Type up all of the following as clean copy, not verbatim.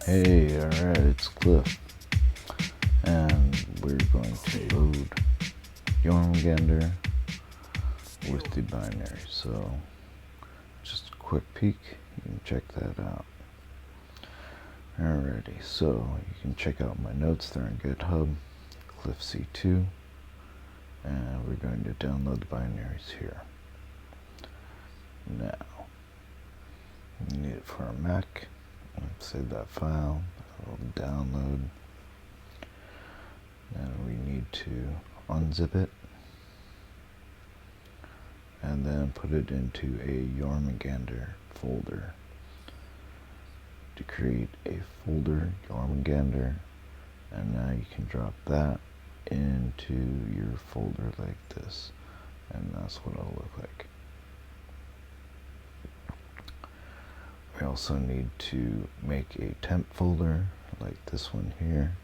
Hey, alright, it's Cliff, and we're going to load Jormungandr with the binary. So, just a quick peek, you can check that out. Alrighty, so you can check out my notes there on GitHub, CliffC2, and we're going to download the binaries here. Now, you need it for a Mac. Save that file, it'll download. Then we need to unzip it and then put it into a Jormungandr folder. To create a folder, Jormungandr, and now you can drop that into your folder like this, and that's what it'll look like. We also need to make a temp folder like this one here,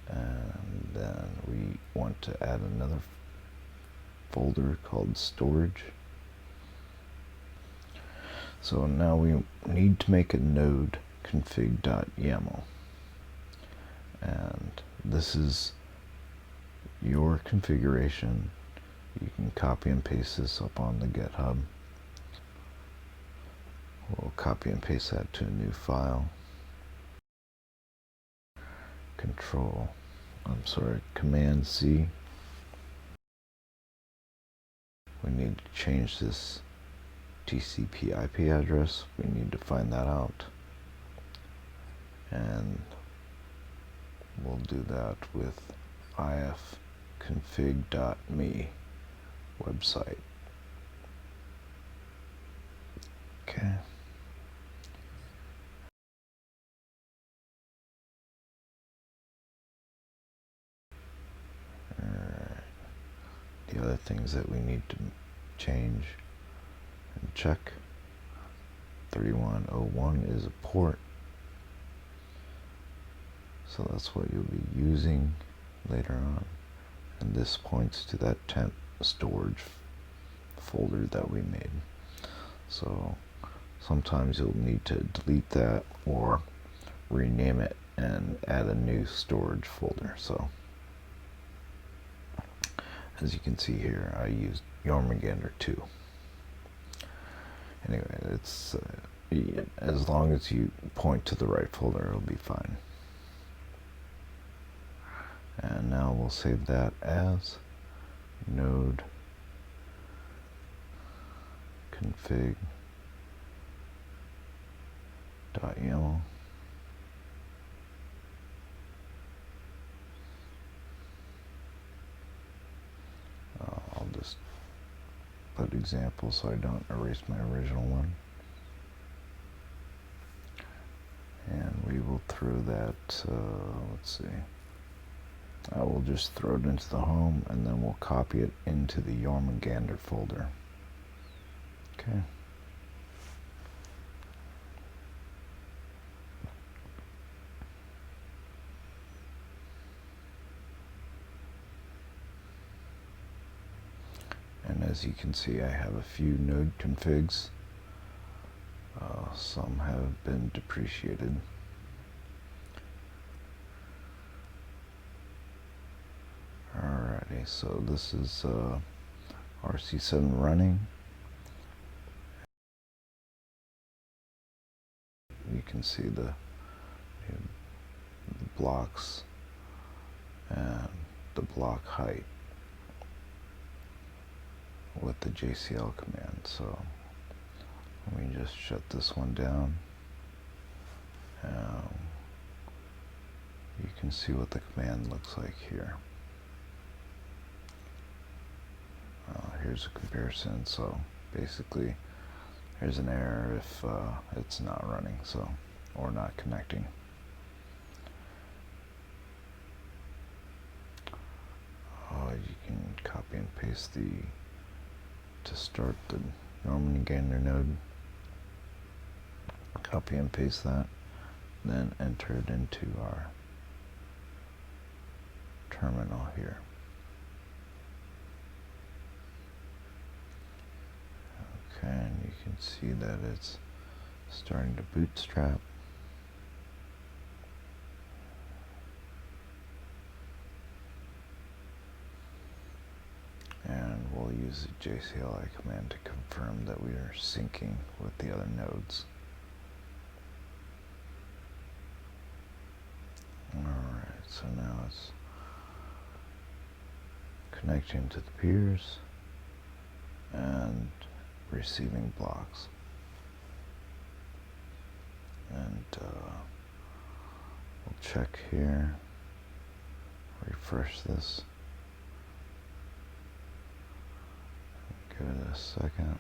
and then we want to add another folder called storage. So now we need to make a node config.yaml, and this is your configuration. You can copy and paste this up on the GitHub. We'll copy and paste that to a new file. Command C. We need to change this TCP IP address. We need to find that out, and we'll do that with ifconfig.me website. Okay. Alright. The other things that we need to change and check. 3101 is a port, so that's what you'll be using later on, and this points to that temp storage folder that we made. So sometimes you'll need to delete that or rename it and add a new storage folder. So as you can see here, I used Jormungandr 2. Anyway, it's as long as you point to the right folder, it'll be fine. And now we'll save that as node config.yaml. I'll just put example so I don't erase my original one. And we will throw that, let's see, I will just throw it into the home, and then we'll copy it into the Jormungandr folder. Okay. And as you can see, I have a few node configs. Some have been depreciated. Alrighty, so this is RC7 running. You can see the blocks and the block height with the JCL command. So let me just shut this one down. You can see what the command looks like here. Here's a comparison. So basically, here's an error if it's not running, so, or not connecting. You can copy and paste to start the Jormungandr node. Copy and paste that, then enter it into our terminal here. Okay, and you can see that it's starting to bootstrap. use the JCLI command to confirm that we are syncing with the other nodes. Alright, so now it's connecting to the peers and receiving blocks. And we'll check here, refresh this, give it a second.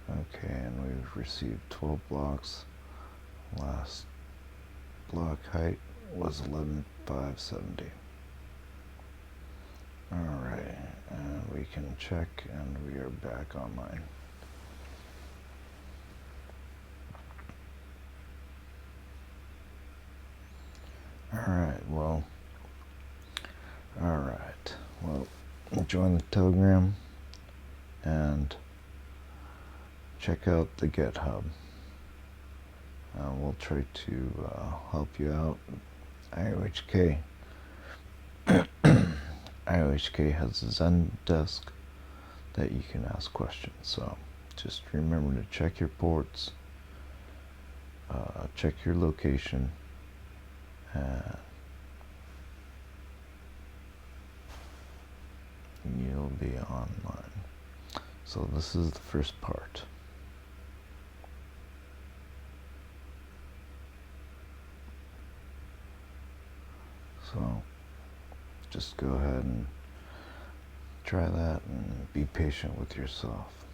Okay, and we've received 12 blocks. Last block height was 11,570. Alright, and we can check, and we are back online. Alright, well, join the Telegram and check out the GitHub. We'll try to help you out. IOHK has a Zen desk that you can ask questions, so just remember to check your ports, check your location, and you'll be online. So this is the first part. So just go ahead and try that and be patient with yourself.